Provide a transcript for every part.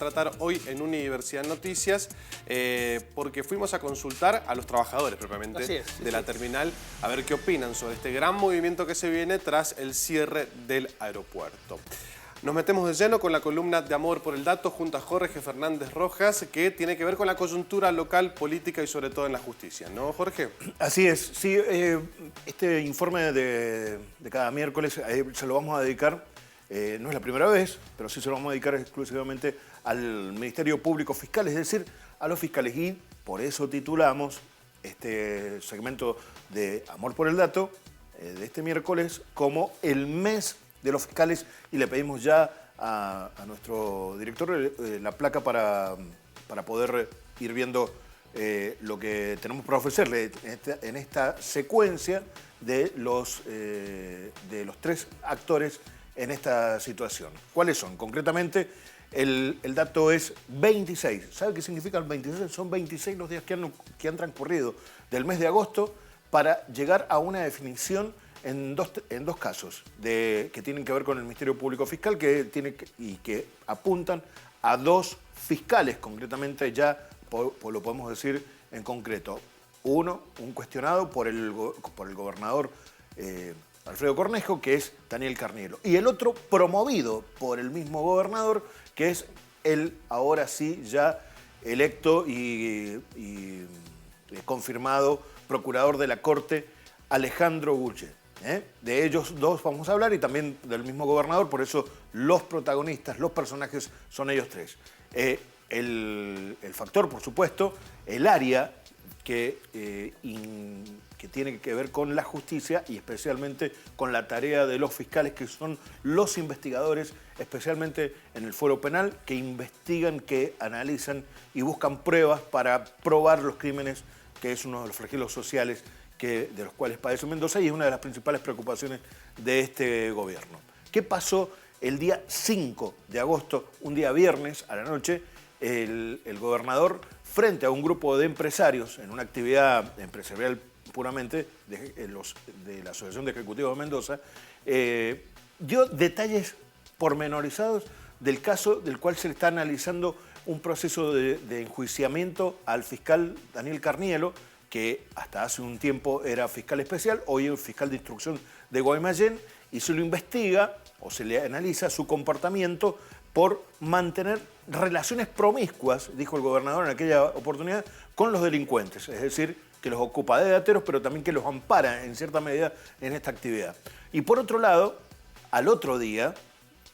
Tratar hoy en Universidad Noticias porque fuimos a consultar a los trabajadores propiamente de la terminal a ver qué opinan sobre este gran movimiento que se viene tras el cierre del aeropuerto. Nos metemos de lleno con la columna de Amor por el Dato junto a Jorge Fernández Rojas, que tiene que ver con la coyuntura local, política y sobre todo en la justicia, ¿no, Jorge? Así es, sí, este informe de cada miércoles se lo vamos a dedicar, no es la primera vez, pero sí se lo vamos a dedicar exclusivamente al Ministerio Público Fiscal, es decir, a los fiscales. Y por eso titulamos este segmento de Amor por el Dato de este miércoles como el mes de los fiscales, y le pedimos ya a nuestro director la placa para poder ir viendo lo que tenemos para ofrecerle en esta secuencia de los tres actores en esta situación. ¿Cuáles son? Concretamente, el dato es 26. ¿Sabe qué significa el 26? Son 26 los días que han transcurrido del mes de agosto para llegar a una definición en dos casos que tienen que ver con el Ministerio Público Fiscal y que apuntan a dos fiscales, concretamente ya lo podemos decir en concreto. Uno, un cuestionado por el gobernador Alfredo Cornejo, que es Daniel Carnielo. Y el otro promovido por el mismo gobernador, que es el ahora sí ya electo y confirmado procurador de la Corte, Alejandro Guche. De ellos dos vamos a hablar y también del mismo gobernador, por eso los protagonistas, los personajes son ellos tres. El factor, por supuesto, el área que tiene que ver con la justicia y especialmente con la tarea de los fiscales, que son los investigadores, especialmente en el fuero penal, que investigan, que analizan y buscan pruebas para probar los crímenes, que es uno de los flagelos sociales de los cuales padece Mendoza y es una de las principales preocupaciones de este gobierno. ¿Qué pasó el día 5 de agosto, un día viernes a la noche? El gobernador, frente a un grupo de empresarios en una actividad empresarial puramente de la Asociación de Ejecutivos de Mendoza, dio detalles pormenorizados del caso del cual se le está analizando un proceso de enjuiciamiento al fiscal Daniel Carnielo, que hasta hace un tiempo era fiscal especial, hoy es fiscal de instrucción de Guaymallén, y se lo investiga o se le analiza su comportamiento por mantener relaciones promiscuas, dijo el gobernador en aquella oportunidad, con los delincuentes, es decir, que los ocupa de dateros, pero también que los ampara en cierta medida en esta actividad. Y por otro lado, al otro día,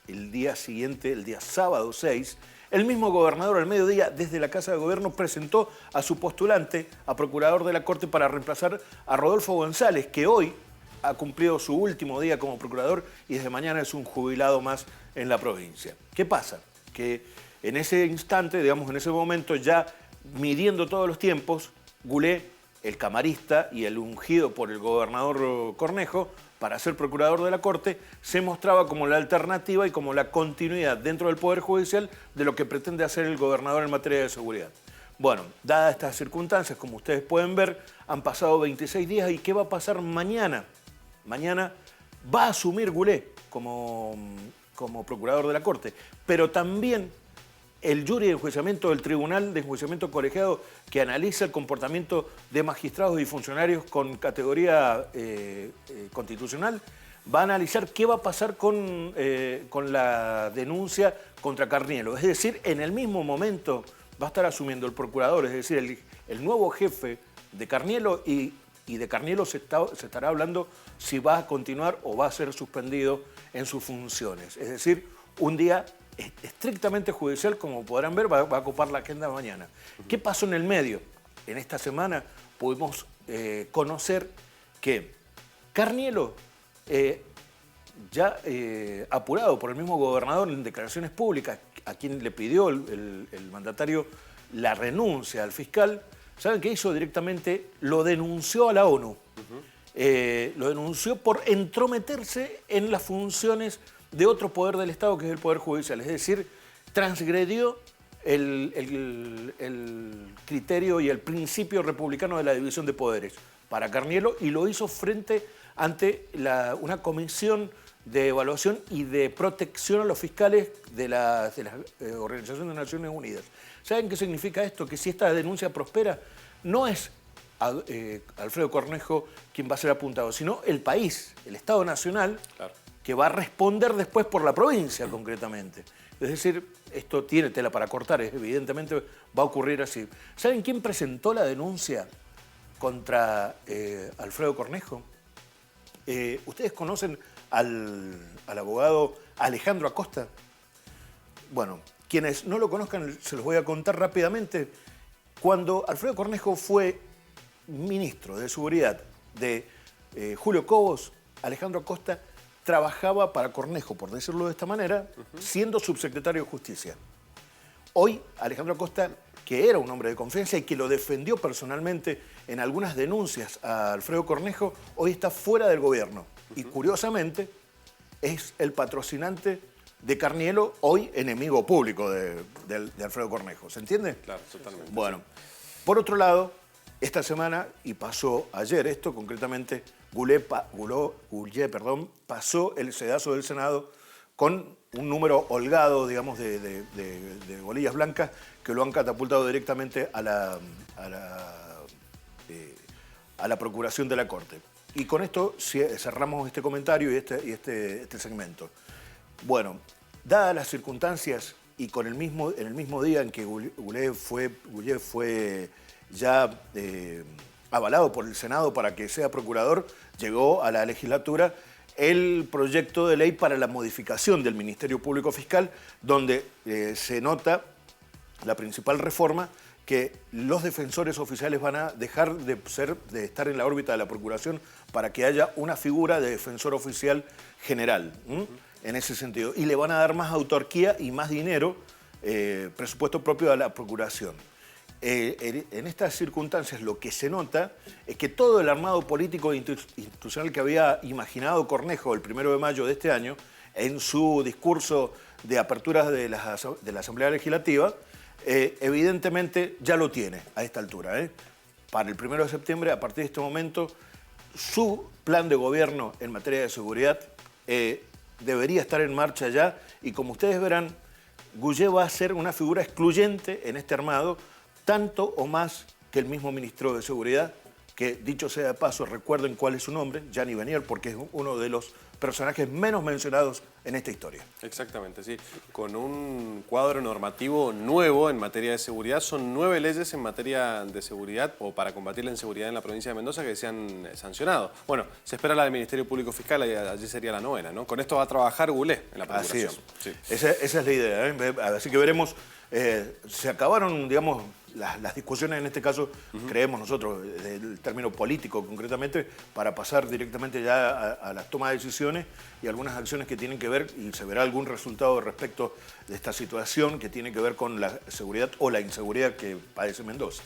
el día siguiente, el día sábado 6, el mismo gobernador al mediodía, desde la Casa de Gobierno, presentó a su postulante a procurador de la Corte para reemplazar a Rodolfo González, que hoy ha cumplido su último día como procurador y desde mañana es un jubilado más en la provincia. ¿Qué pasa? Que en ese instante, digamos, en ese momento, ya midiendo todos los tiempos, Goulet, el camarista y el ungido por el gobernador Cornejo para ser procurador de la Corte, se mostraba como la alternativa y como la continuidad dentro del Poder Judicial de lo que pretende hacer el gobernador en materia de seguridad. Bueno, dadas estas circunstancias, como ustedes pueden ver, han pasado 26 días y ¿qué va a pasar mañana? Mañana va a asumir Goulet como procurador de la Corte, pero también el jury de enjuiciamiento del Tribunal de Enjuiciamiento Colegiado, que analiza el comportamiento de magistrados y funcionarios con categoría constitucional, va a analizar qué va a pasar con la denuncia contra Carnielo. Es decir, en el mismo momento va a estar asumiendo el procurador, es decir, el nuevo jefe de Carnielo, y de Carnielo se estará hablando si va a continuar o va a ser suspendido en sus funciones. Es decir, un día estrictamente judicial, como podrán ver, va a ocupar la agenda mañana. ¿Qué pasó en el medio? En esta semana pudimos conocer que Carnielo, ya apurado por el mismo gobernador en declaraciones públicas, a quien le pidió el mandatario la renuncia al fiscal, ¿saben qué hizo? Directamente lo denunció a la ONU. Lo denunció por entrometerse en las funciones de otro poder del Estado, que es el Poder Judicial. Es decir, transgredió el criterio y el principio republicano de la división de poderes para Carnielo, y lo hizo ante una comisión de evaluación y de protección a los fiscales de la Organización de Naciones Unidas. ¿Saben qué significa esto? Que si esta denuncia prospera, no es Alfredo Cornejo quien va a ser apuntado, sino el país, el Estado Nacional, claro, que va a responder después por la provincia concretamente. Es decir, esto tiene tela para cortar, evidentemente va a ocurrir así. ¿Saben quién presentó la denuncia contra Alfredo Cornejo? ¿Ustedes conocen al abogado Alejandro Acosta? Bueno, quienes no lo conozcan, se los voy a contar rápidamente. Cuando Alfredo Cornejo fue ministro de Seguridad de Julio Cobos, Alejandro Acosta trabajaba para Cornejo, por decirlo de esta manera, siendo subsecretario de Justicia. Hoy, Alejandro Acosta, que era un hombre de confianza y que lo defendió personalmente en algunas denuncias a Alfredo Cornejo, hoy está fuera del gobierno. Y curiosamente, es el patrocinante de Carnielo, hoy enemigo público de Alfredo Cornejo. ¿Se entiende? Claro, totalmente. Bueno, por otro lado, esta semana, y pasó ayer esto, concretamente, Goulet pasó el sedazo del Senado con un número holgado, digamos, de bolillas blancas que lo han catapultado directamente a la Procuración de la Corte. Y con esto cerramos este comentario y este segmento. Bueno, dadas las circunstancias y en el mismo día en que Goulet fue ya avalado por el Senado para que sea procurador, llegó a la legislatura el proyecto de ley para la modificación del Ministerio Público Fiscal, donde se nota la principal reforma, que los defensores oficiales van a dejar de estar en la órbita de la Procuración para que haya una figura de defensor oficial general, en ese sentido. Y le van a dar más autarquía y más dinero, presupuesto propio a la Procuración. En estas circunstancias lo que se nota es que todo el armado político e institucional que había imaginado Cornejo el 1 de mayo de este año, en su discurso de apertura de la Asamblea Legislativa, evidentemente ya lo tiene a esta altura. Para el 1 de septiembre, a partir de este momento, su plan de gobierno en materia de seguridad debería estar en marcha ya, y como ustedes verán, Goulet va a ser una figura excluyente en este armado, tanto o más que el mismo ministro de Seguridad, que, dicho sea de paso, recuerden cuál es su nombre, Gianni Benier, porque es uno de los personajes menos mencionados en esta historia. Exactamente, sí. Con un cuadro normativo nuevo en materia de seguridad. Son 9 leyes en materia de seguridad o para combatir la inseguridad en la provincia de Mendoza que se han sancionado. Bueno, se espera la del Ministerio Público Fiscal, allí sería la 9ª, ¿no? Con esto va a trabajar Goulet en la Procuración. Así es. Sí. Esa es la idea, Así que veremos, se acabaron, digamos, las discusiones en este caso, creemos nosotros, del término político concretamente, para pasar directamente ya a la toma de decisiones y algunas acciones que tienen que ver, y se verá algún resultado respecto de esta situación que tiene que ver con la seguridad o la inseguridad que padece Mendoza.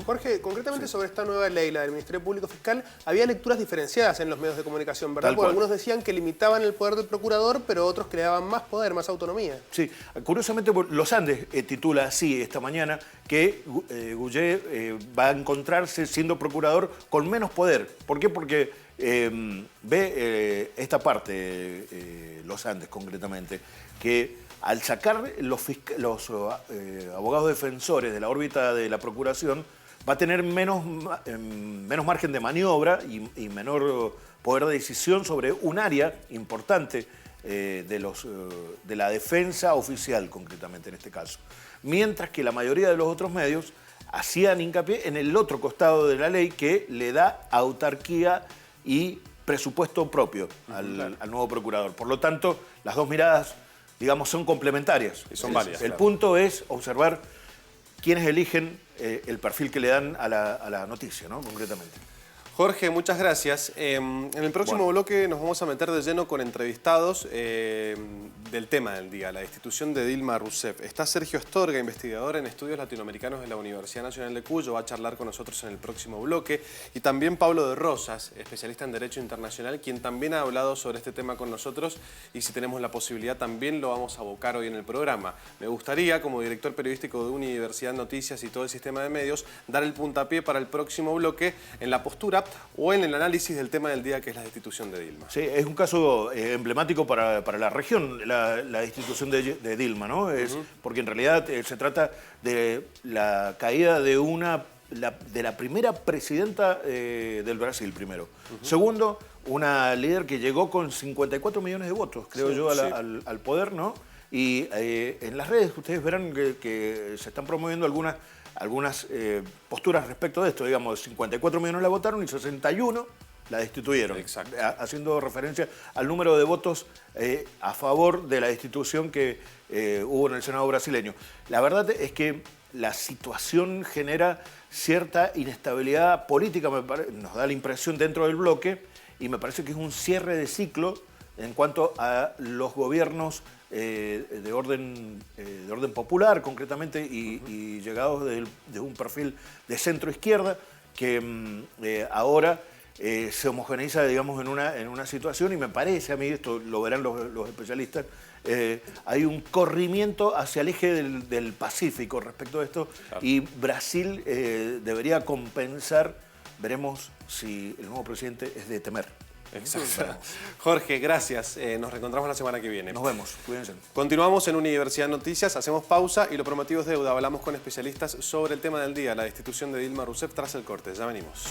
Jorge, concretamente sobre esta nueva ley, la del Ministerio Público Fiscal, había lecturas diferenciadas en los medios de comunicación, ¿verdad? Porque algunos decían que limitaban el poder del procurador, pero otros que le daban más poder, más autonomía. Sí, curiosamente Los Andes titula así esta mañana que Goulet va a encontrarse siendo procurador con menos poder. ¿Por qué? Porque ve esta parte, Los Andes concretamente, que al sacar los abogados defensores de la órbita de la Procuración, va a tener menos margen de maniobra y menor poder de decisión sobre un área importante de la defensa oficial, concretamente en este caso. Mientras que la mayoría de los otros medios hacían hincapié en el otro costado de la ley, que le da autarquía y presupuesto propio al nuevo procurador. Por lo tanto, las dos miradas, digamos, son complementarias. Y son válidas. El punto es observar quiénes eligen el perfil que le dan a la noticia, ¿no? Concretamente. Jorge, muchas gracias. En el próximo bloque nos vamos a meter de lleno con entrevistados del tema del día, la destitución de Dilma Rousseff. Está Sergio Astorga, investigador en estudios latinoamericanos de la Universidad Nacional de Cuyo, va a charlar con nosotros en el próximo bloque. Y también Pablo de Rosas, especialista en Derecho Internacional, quien también ha hablado sobre este tema con nosotros, y si tenemos la posibilidad también lo vamos a abocar hoy en el programa. Me gustaría, como director periodístico de Universidad Noticias y todo el sistema de medios, dar el puntapié para el próximo bloque en la postura o en el análisis del tema del día, que es la destitución de Dilma. Sí, es un caso emblemático para la región, la destitución de Dilma, ¿no? Porque en realidad se trata de la caída de la primera presidenta del Brasil, primero. Segundo, una líder que llegó con 54 millones de votos, creo yo, al poder, ¿no? Y en las redes ustedes verán que se están promoviendo algunas posturas respecto de esto. Digamos, 54 millones la votaron y 61 la destituyeron. Exacto. Haciendo referencia al número de votos a favor de la destitución que hubo en el Senado brasileño. La verdad es que la situación genera cierta inestabilidad política, nos da la impresión dentro del bloque, y me parece que es un cierre de ciclo en cuanto a los gobiernos de orden popular, concretamente, y llegados de un perfil de centro-izquierda, que ahora se homogeneiza, digamos, en una situación, y me parece a mí, esto lo verán los especialistas, hay un corrimiento hacia el eje del Pacífico respecto a esto, claro. Y Brasil debería compensar. Veremos si el nuevo presidente es de temer. Exacto. Jorge, gracias. Nos reencontramos la semana que viene. Nos vemos. Cuídense. Continuamos en Universidad Noticias, hacemos pausa y lo prometido es deuda. Hablamos con especialistas sobre el tema del día, la destitución de Dilma Rousseff tras el corte. Ya venimos.